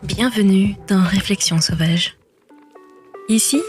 Bienvenue dans Réflexions sauvages. Ici,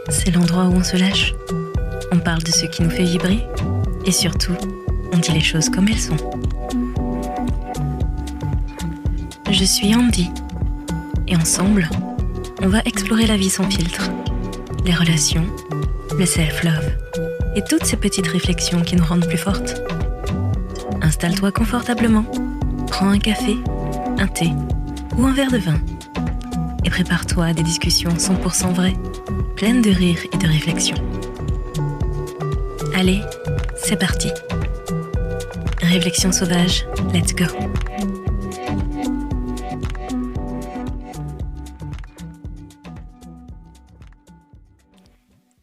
c'est l'endroit où on se lâche. On parle de ce qui nous fait vibrer et surtout, on dit les choses comme elles sont. Je suis Andy et ensemble, on va explorer la vie sans filtre, les relations, le self-love et toutes ces petites réflexions qui nous rendent plus fortes. Installe-toi confortablement, prends un café, un thé ou un verre de vin et prépare-toi à des discussions 100% vraies, pleines de rire et de réflexion. Allez, c'est parti. Réflexion sauvage, let's go.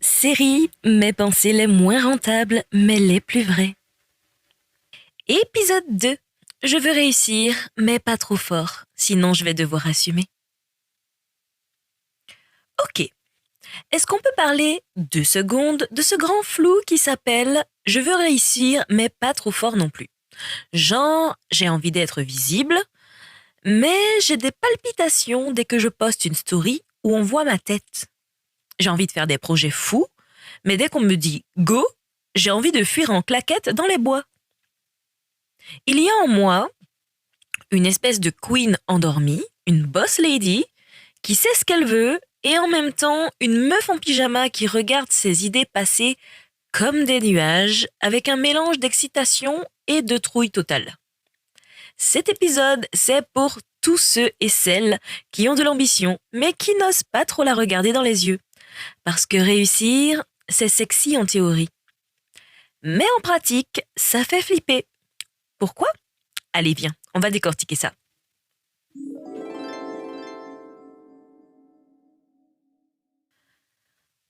Série, mes pensées les moins rentables, mais les plus vraies. Épisode 2. Je veux réussir, mais pas trop fort, sinon je vais devoir assumer. Ok. Est-ce qu'on peut parler 2 secondes de ce grand flou qui s'appelle « Je veux réussir, mais pas trop fort non plus ». Genre, j'ai envie d'être visible, mais j'ai des palpitations dès que je poste une story où on voit ma tête. J'ai envie de faire des projets fous, mais dès qu'on me dit « go », j'ai envie de fuir en claquette dans les bois. Il y a en moi une espèce de queen endormie, une boss lady, qui sait ce qu'elle veut, et en même temps une meuf en pyjama qui regarde ses idées passer comme des nuages, avec un mélange d'excitation et de trouille totale. Cet épisode, c'est pour tous ceux et celles qui ont de l'ambition, mais qui n'osent pas trop la regarder dans les yeux. Parce que réussir, c'est sexy en théorie. Mais en pratique, ça fait flipper. Pourquoi ? Allez, viens, on va décortiquer ça.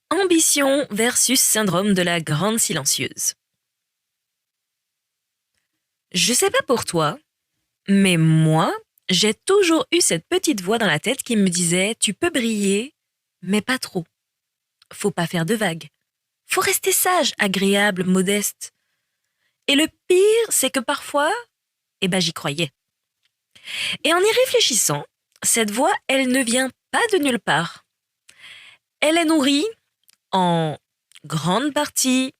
Ambition versus syndrome de la grande silencieuse. Je sais pas pour toi, mais moi, j'ai toujours eu cette petite voix dans la tête qui me disait « Tu peux briller, mais pas trop. Faut pas faire de vagues. Faut rester sage, agréable, modeste. » Et le pire, c'est que parfois, j'y croyais. Et en y réfléchissant, cette voix, elle ne vient pas de nulle part. Elle est nourrie, en grande partie,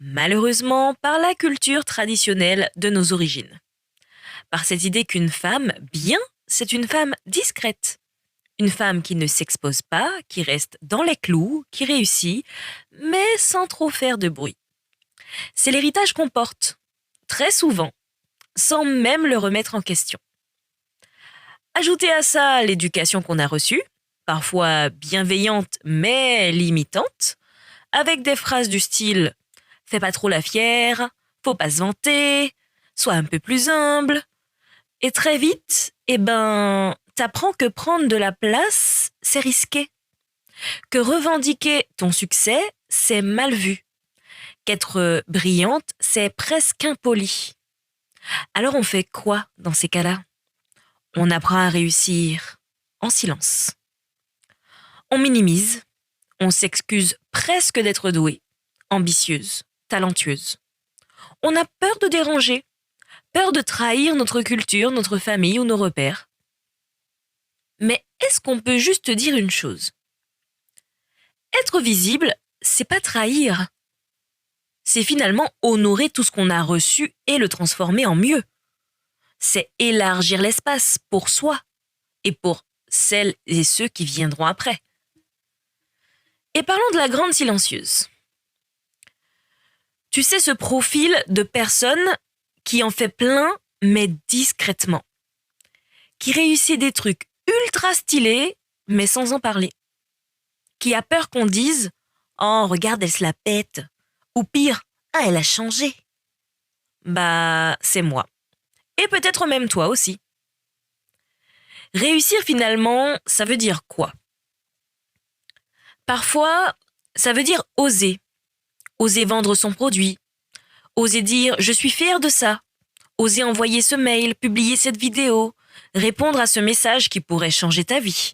malheureusement, par la culture traditionnelle de nos origines. Par cette idée qu'une femme bien, c'est une femme discrète. Une femme qui ne s'expose pas, qui reste dans les clous, qui réussit, mais sans trop faire de bruit. C'est l'héritage qu'on porte, très souvent, sans même le remettre en question. Ajoutez à ça l'éducation qu'on a reçue, parfois bienveillante mais limitante, avec des phrases du style « fais pas trop la fière »,« faut pas se vanter »,« sois un peu plus humble ». Et très vite, t'apprends que prendre de la place, c'est risqué. Que revendiquer ton succès, c'est mal vu. Qu'être brillante, c'est presque impoli. Alors on fait quoi dans ces cas-là ? On apprend à réussir en silence. On minimise, on s'excuse presque d'être douée, ambitieuse, talentueuse. On a peur de déranger, peur de trahir notre culture, notre famille ou nos repères. Mais est-ce qu'on peut juste dire une chose ? Être visible, c'est pas trahir. C'est finalement honorer tout ce qu'on a reçu et le transformer en mieux. C'est élargir l'espace pour soi et pour celles et ceux qui viendront après. Et parlons de la grande silencieuse. Tu sais, ce profil de personne qui en fait plein, mais discrètement. Qui réussit des trucs ultra stylés, mais sans en parler. Qui a peur qu'on dise « Oh, regarde, elle se la pète » ou pire « Ah, elle a changé ». C'est moi. Et peut-être même toi aussi. Réussir finalement, ça veut dire quoi ? Parfois, ça veut dire oser. Oser vendre son produit. Oser dire « Je suis fier de ça ». Oser envoyer ce mail, publier cette vidéo, répondre à ce message qui pourrait changer ta vie.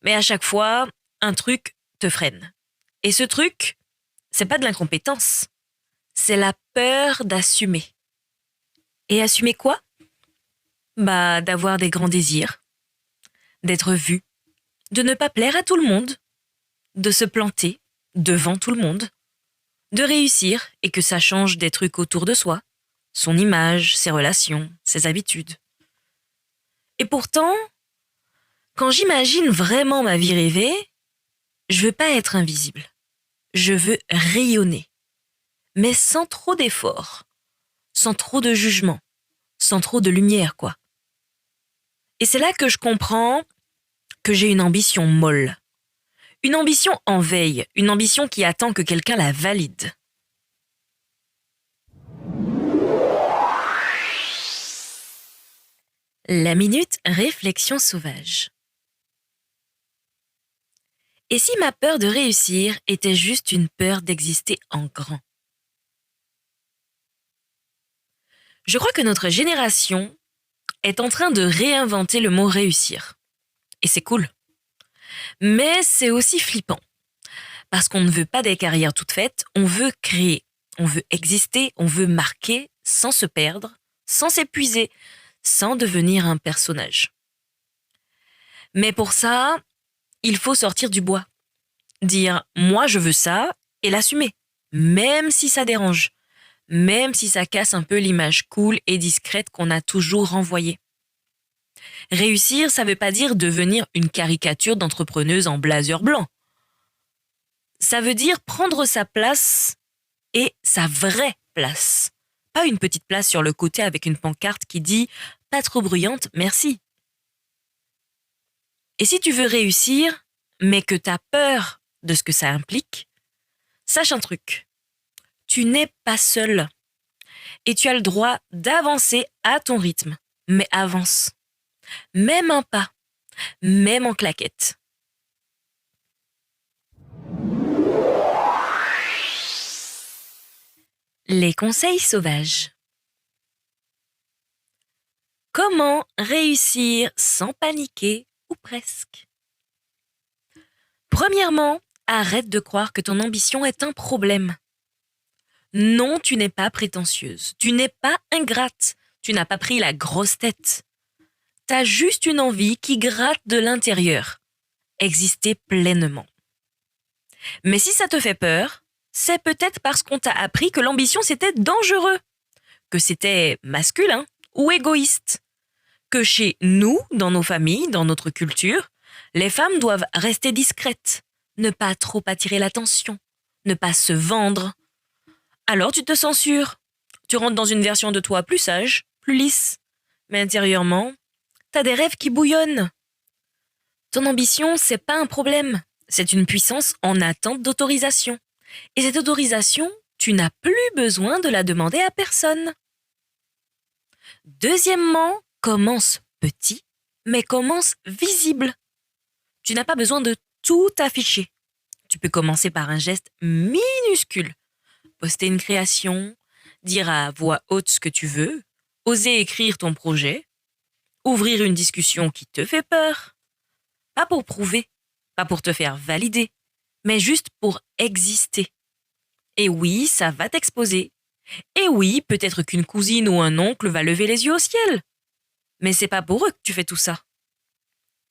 Mais à chaque fois, un truc te freine. Et ce truc, c'est pas de l'incompétence. C'est la peur d'assumer. Et assumer quoi ? D'avoir des grands désirs, d'être vu, de ne pas plaire à tout le monde, de se planter devant tout le monde, de réussir et que ça change des trucs autour de soi, son image, ses relations, ses habitudes. Et pourtant, quand j'imagine vraiment ma vie rêvée, je veux pas être invisible. Je veux rayonner, mais sans trop d'efforts, sans trop de jugement, sans trop de lumière, quoi. Et c'est là que je comprends que j'ai une ambition molle. Une ambition en veille, une ambition qui attend que quelqu'un la valide. La minute réflexion sauvage. Et si ma peur de réussir était juste une peur d'exister en grand? Je crois que notre génération est en train de réinventer le mot réussir. Et c'est cool. Mais c'est aussi flippant. Parce qu'on ne veut pas des carrières toutes faites, on veut créer, on veut exister, on veut marquer sans se perdre, sans s'épuiser, sans devenir un personnage. Mais pour ça, il faut sortir du bois. Dire « moi je veux ça » et l'assumer, même si ça dérange, même si ça casse un peu l'image cool et discrète qu'on a toujours renvoyée. Réussir, ça veut pas dire devenir une caricature d'entrepreneuse en blazer blanc. Ça veut dire prendre sa place et sa vraie place. Pas une petite place sur le côté avec une pancarte qui dit « pas trop bruyante, merci ». Et si tu veux réussir, mais que t'as peur de ce que ça implique, sache un truc. Tu n'es pas seul. Et tu as le droit d'avancer à ton rythme. Mais avance. Même un pas. Même en claquette. Les conseils sauvages. Comment réussir sans paniquer ou presque? Premièrement, arrête de croire que ton ambition est un problème. Non, tu n'es pas prétentieuse. Tu n'es pas ingrate. Tu n'as pas pris la grosse tête. T'as juste une envie qui gratte de l'intérieur. Exister pleinement. Mais si ça te fait peur, c'est peut-être parce qu'on t'a appris que l'ambition c'était dangereux, que c'était masculin ou égoïste, que chez nous, dans nos familles, dans notre culture, les femmes doivent rester discrètes, ne pas trop attirer l'attention, ne pas se vendre. Alors tu te censures, tu rentres dans une version de toi plus sage, plus lisse, mais intérieurement, t'as des rêves qui bouillonnent. Ton ambition, c'est pas un problème, c'est une puissance en attente d'autorisation. Et cette autorisation, tu n'as plus besoin de la demander à personne. Deuxièmement, commence petit, mais commence visible. Tu n'as pas besoin de tout afficher. Tu peux commencer par un geste minuscule. Poster une création, dire à voix haute ce que tu veux, oser écrire ton projet, ouvrir une discussion qui te fait peur. Pas pour prouver, pas pour te faire valider, mais juste pour exister. Et oui, ça va t'exposer. Et oui, peut-être qu'une cousine ou un oncle va lever les yeux au ciel. Mais c'est pas pour eux que tu fais tout ça.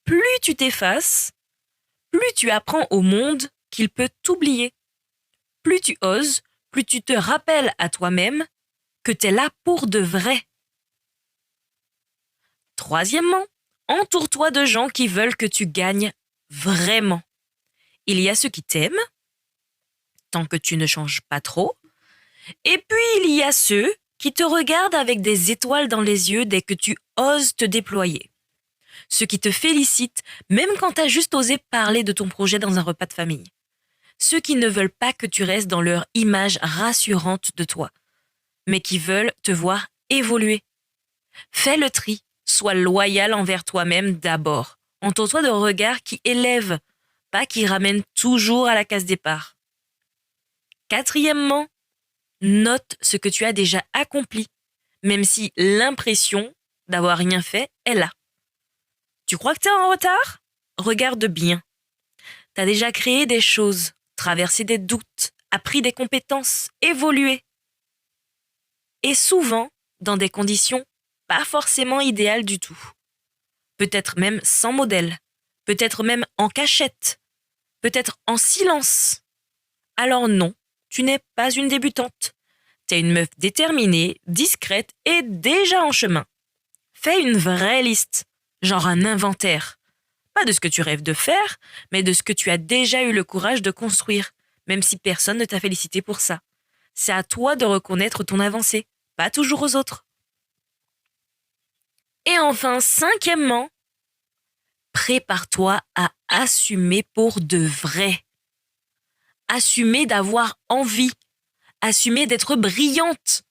Plus tu t'effaces, plus tu apprends au monde qu'il peut t'oublier. Plus tu oses, plus tu te rappelles à toi-même que t'es là pour de vrai. Troisièmement, entoure-toi de gens qui veulent que tu gagnes vraiment. Il y a ceux qui t'aiment, tant que tu ne changes pas trop, et puis il y a ceux qui te regardent avec des étoiles dans les yeux dès que tu oses te déployer. Ceux qui te félicitent, même quand tu as juste osé parler de ton projet dans un repas de famille. Ceux qui ne veulent pas que tu restes dans leur image rassurante de toi, mais qui veulent te voir évoluer. Fais le tri, sois loyal envers toi-même d'abord. Entoure-toi de regards qui élèvent, pas qui ramènent toujours à la case départ. Quatrièmement, note ce que tu as déjà accompli, même si l'impression d'avoir rien fait est là. Tu crois que tu es en retard? Regarde bien. Tu as déjà créé des choses, traversé des doutes, appris des compétences, évolué. Et souvent, dans des conditions pas forcément idéales du tout. Peut-être même sans modèle. peut-être même en cachette, peut-être en silence. Alors non, tu n'es pas une débutante. T'es une meuf déterminée, discrète et déjà en chemin. Fais une vraie liste, genre un inventaire. Pas de ce que tu rêves de faire, mais de ce que tu as déjà eu le courage de construire, même si personne ne t'a félicité pour ça. C'est à toi de reconnaître ton avancée, pas toujours aux autres. Et enfin, cinquièmement, prépare-toi à assumer pour de vrai. Assumer d'avoir envie, assumer d'être brillante,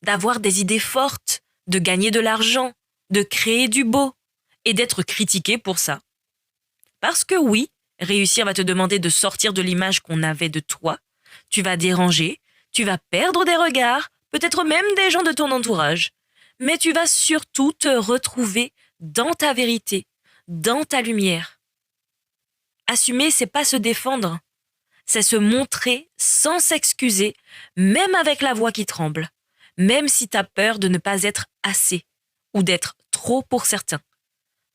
d'avoir des idées fortes, de gagner de l'argent, de créer du beau et d'être critiquée pour ça. Parce que oui, réussir va te demander de sortir de l'image qu'on avait de toi, tu vas déranger, tu vas perdre des regards, peut-être même des gens de ton entourage, mais tu vas surtout te retrouver dans ta vérité, dans ta lumière. Assumer, c'est pas se défendre, c'est se montrer sans s'excuser, même avec la voix qui tremble, même si t'as peur de ne pas être assez ou d'être trop pour certains.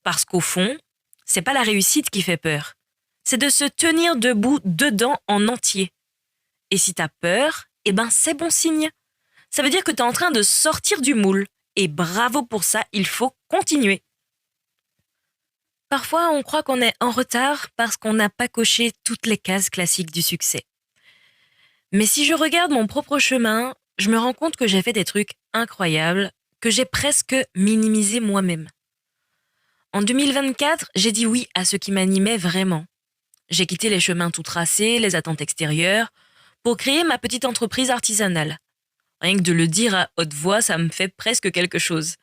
Parce qu'au fond, c'est pas la réussite qui fait peur, c'est de se tenir debout dedans en entier. Et si t'as peur, c'est bon signe. Ça veut dire que t'es en train de sortir du moule. Et bravo pour ça, il faut continuer. Parfois, on croit qu'on est en retard parce qu'on n'a pas coché toutes les cases classiques du succès. Mais si je regarde mon propre chemin, je me rends compte que j'ai fait des trucs incroyables, que j'ai presque minimisé moi-même. En 2024, j'ai dit oui à ce qui m'animait vraiment. J'ai quitté les chemins tout tracés, les attentes extérieures, pour créer ma petite entreprise artisanale. Rien que de le dire à haute voix, ça me fait presque quelque chose.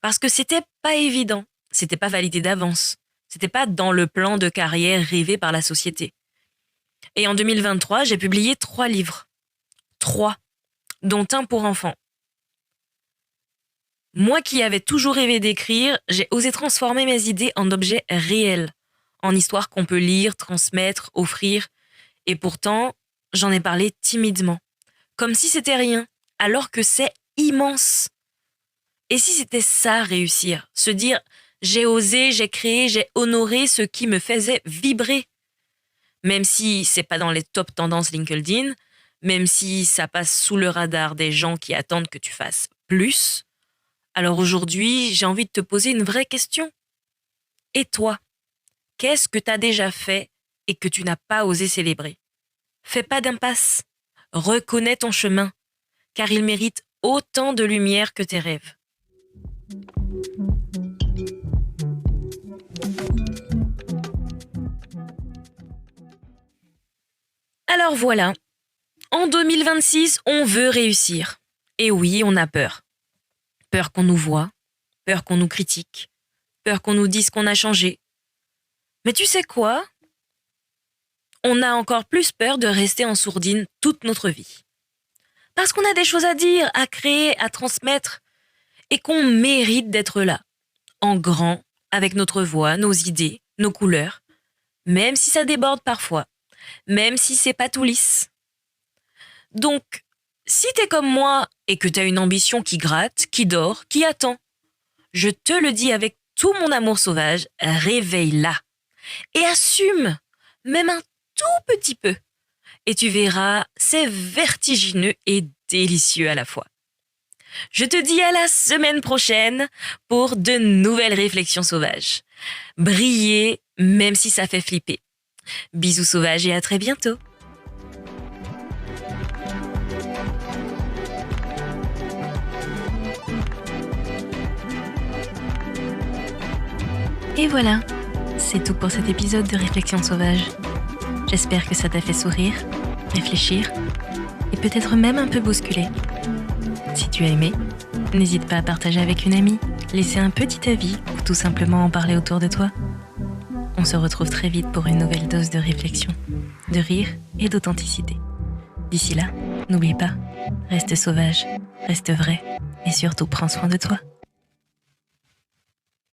Parce que c'était pas évident, c'était pas validé d'avance, c'était pas dans le plan de carrière rêvé par la société. Et en 2023, j'ai publié 3 livres. 3, dont un pour enfants. Moi qui avais toujours rêvé d'écrire, j'ai osé transformer mes idées en objets réels, en histoires qu'on peut lire, transmettre, offrir. Et pourtant, j'en ai parlé timidement, comme si c'était rien, alors que c'est immense. Et si c'était ça, réussir, se dire « j'ai osé, j'ai créé, j'ai honoré ce qui me faisait vibrer ». Même si c'est pas dans les top tendances LinkedIn, même si ça passe sous le radar des gens qui attendent que tu fasses plus, alors aujourd'hui, j'ai envie de te poser une vraie question. Et toi, qu'est-ce que t'as déjà fait et que tu n'as pas osé célébrer ? Fais pas d'impasse. Reconnais ton chemin, car il mérite autant de lumière que tes rêves. Alors voilà, en 2026, on veut réussir. Et oui, on a peur. Peur qu'on nous voie, peur qu'on nous critique, peur qu'on nous dise qu'on a changé. Mais tu sais quoi ? On a encore plus peur de rester en sourdine toute notre vie. Parce qu'on a des choses à dire, à créer, à transmettre, et qu'on mérite d'être là, en grand, avec notre voix, nos idées, nos couleurs, même si ça déborde parfois, même si c'est pas tout lisse. Donc, si t'es comme moi et que t'as une ambition qui gratte, qui dort, qui attend, je te le dis avec tout mon amour sauvage, réveille-la. Et assume, même un tout petit peu. Et tu verras, c'est vertigineux et délicieux à la fois. Je te dis à la semaine prochaine pour de nouvelles réflexions sauvages. Briller, même si ça fait flipper. Bisous sauvages et à très bientôt. Et voilà, c'est tout pour cet épisode de Réflexions sauvages. J'espère que ça t'a fait sourire, réfléchir et peut-être même un peu bousculer. Si tu as aimé, n'hésite pas à partager avec une amie, laisser un petit avis ou tout simplement en parler autour de toi. On se retrouve très vite pour une nouvelle dose de réflexion, de rire et d'authenticité. D'ici là, n'oublie pas, reste sauvage, reste vrai et surtout prends soin de toi.